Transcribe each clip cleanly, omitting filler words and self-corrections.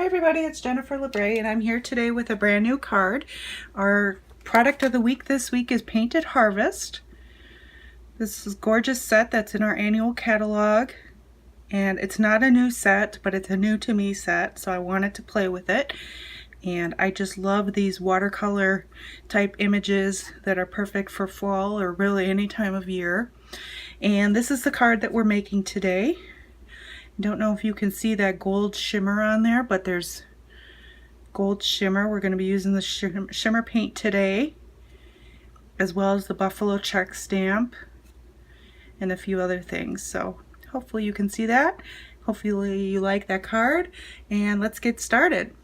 Hi everybody, it's Jennifer Labre and I'm here today with a brand new card. Our product of the week this week is Painted Harvest. This is a gorgeous set that's in our annual catalog, and it's not a new set, but it's a new to me set, so I wanted to play with it. And I just love these watercolor type images that are perfect for fall or really any time of year. And this is the card that we're making today. Don't know if you can see that gold shimmer on there, but there's gold shimmer. We're going to be using the shimmer paint today, as well as the buffalo check stamp and a few other things. So hopefully you can see that. Hopefully you like that card, and let's get started.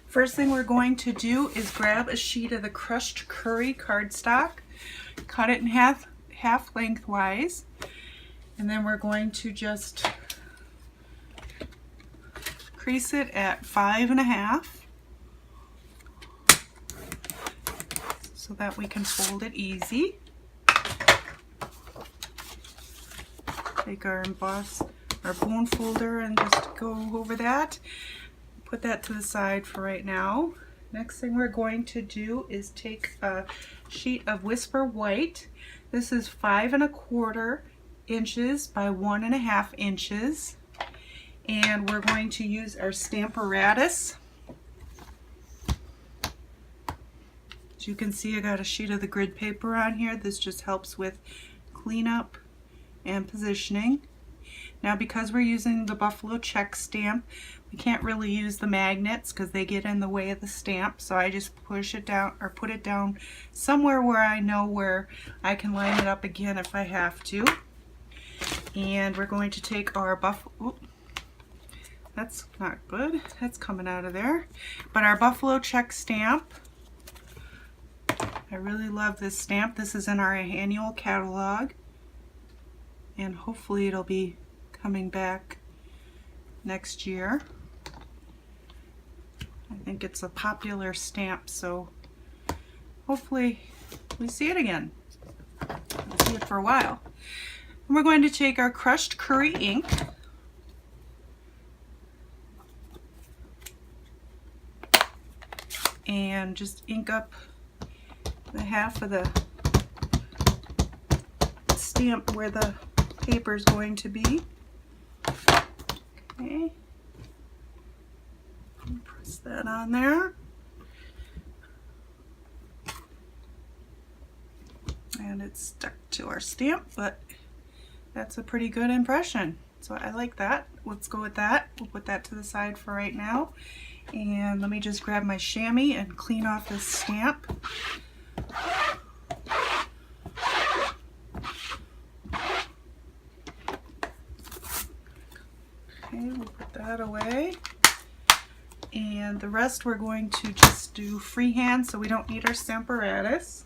First thing we're going to do is grab a sheet of the crushed curry cardstock, cut it in half lengthwise, and then we're going to just crease it at 5.5 so that we can fold it easy. Take our bone folder and just go over that. Put that to the side for right now. Next thing we're going to do is take a sheet of Whisper White. This is 5.25 inches by 1.5 inches, and we're going to use our Stamparatus. As you can see, I got a sheet of the grid paper on here. This just helps with cleanup and positioning. Now, because we're using the buffalo check stamp, we can't really use the magnets because they get in the way of the stamp, so I just push it down or put it down somewhere where I know where I can line it up again if I have to. And we're going to take our that's not good, that's coming out of there, but our buffalo check stamp. I really love this stamp. This is in our annual catalog, and hopefully it'll be coming back next year. I think it's a popular stamp, so hopefully we see it again. We'll see it for a while. And we're going to take our crushed curry ink and just ink up the half of the stamp where the paper is going to be. Okay, press that on there, and it's stuck to our stamp, but that's a pretty good impression, so I like that. Let's go with that. We'll put that to the side for right now, and let me just grab my chamois and clean off this stamp. Okay, we'll put that away, and the rest we're going to just do freehand, so we don't need our Stamparatus.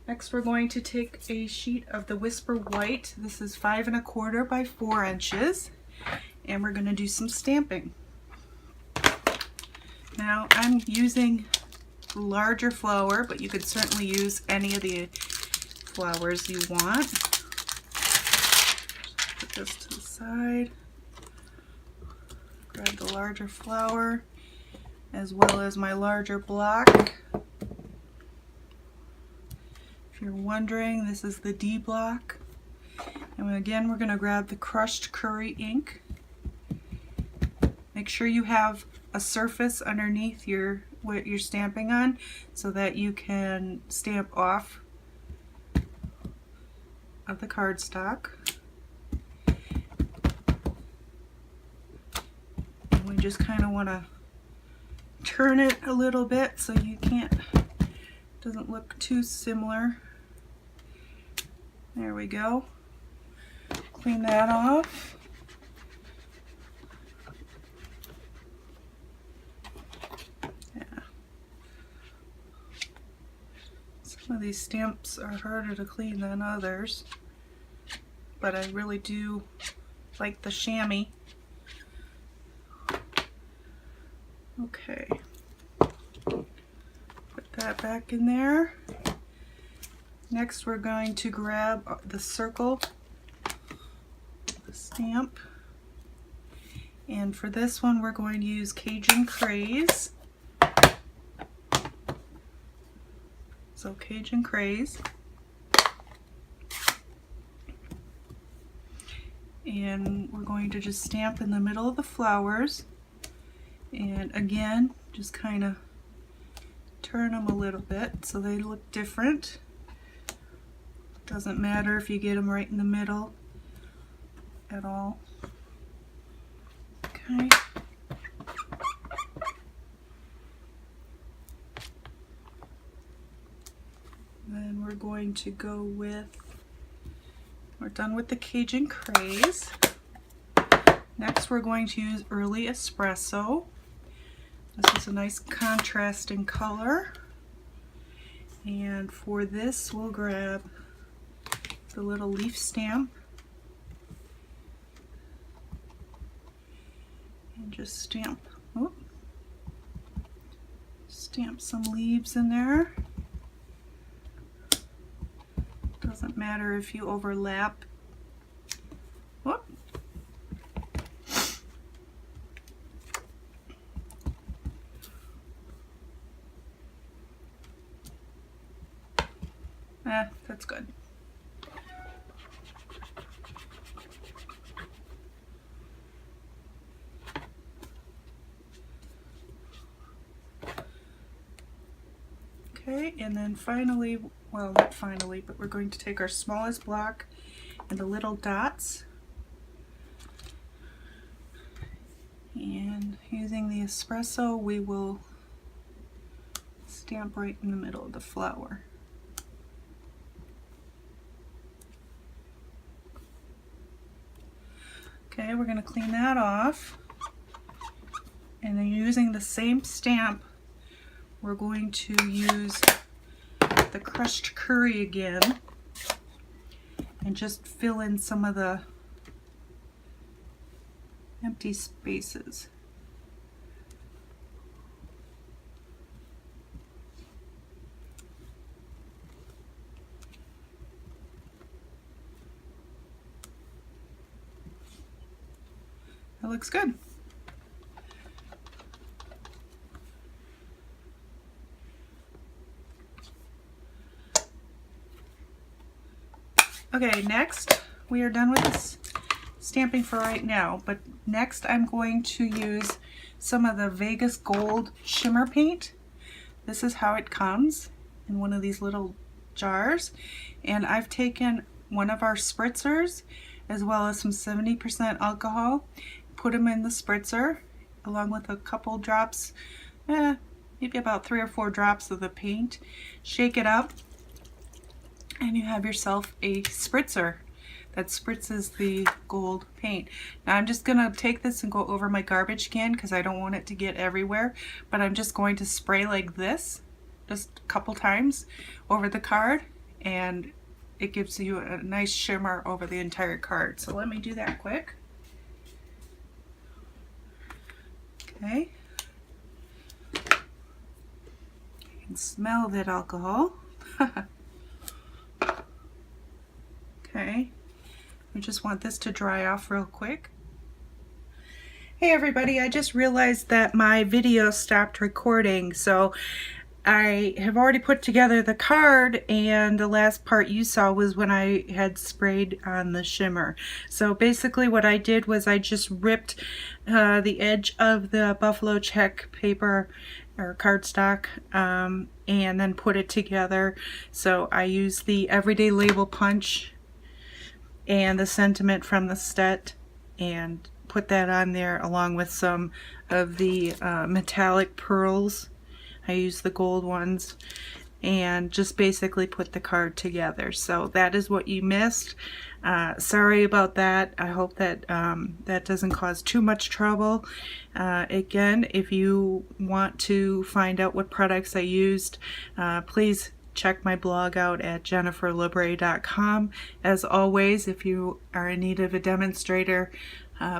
Next, we're going to take a sheet of the Whisper White. This is 5.25 by 4 inches, and we're going to do some stamping. Now, I'm using larger flower, but you could certainly use any of the flowers you want. Put this to the side. Grab the larger flower as well as my larger block. If you're wondering, this is the D block. And again, we're going to grab the crushed curry ink. Make sure you have a surface underneath what you're stamping on so that you can stamp off of the cardstock. And we just kind of want to turn it a little bit so you doesn't look too similar. There we go. Clean that off. Yeah. Some of these stamps are harder to clean than others, but I really do like the chamois. Okay. Put that back in there. Next, we're going to grab the circle, the stamp, And for this one, we're going to use Cajun Craze. So Cajun Craze. And we're going to just stamp in the middle of the flowers. And again, just kind of turn them a little bit so they look different. Doesn't matter if you get them right in the middle at all. Okay. Then we're going to go with, we're done with the Cajun Craze. Next we're going to use Early Espresso. This is a nice contrasting color. And for this we'll grab the little leaf stamp and just stamp some leaves in there. Doesn't matter if you overlap. Whoop. That's good. Okay, and then finally, well, not finally, but we're going to take our smallest block and the little dots, and using the espresso we will stamp right in the middle of the flower. Okay, we're going to clean that off, and then using the same stamp we're going to use the crushed curry again and just fill in some of the empty spaces. That looks good. Okay, next we are done with this stamping for right now, but next I'm going to use some of the Vegas Gold shimmer paint. This is how it comes in one of these little jars, and I've taken one of our spritzers as well as some 70% alcohol, put them in the spritzer along with a couple drops, maybe about 3 or 4 drops of the paint. Shake it up and you have yourself a spritzer that spritzes the gold paint. Now I'm just gonna take this and go over my garbage can because I don't want it to get everywhere, but I'm just going to spray like this just a couple times over the card, and it gives you a nice shimmer over the entire card. So let me do that quick. Okay. You can smell that alcohol. Okay. We just want this to dry off real quick. Hey everybody, I just realized that my video stopped recording, so I have already put together the card, and the last part you saw was when I had sprayed on the shimmer. So basically what I did was I just ripped the edge of the buffalo check paper or cardstock and then put it together. So I used the Everyday Label Punch and the sentiment from the set and put that on there along with some of the metallic pearls. I used the gold ones and just basically put the card together. So that is what you missed. Sorry about that. I hope that that doesn't cause too much trouble. Again, if you want to find out what products I used, please check my blog out at jenniferlabre.com. As always, if you are in need of a demonstrator,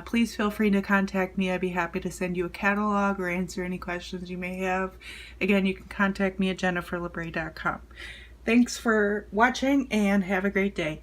please feel free to contact me. I'd be happy to send you a catalog or answer any questions you may have. Again, you can contact me at jenniferlabre.com. Thanks for watching and have a great day.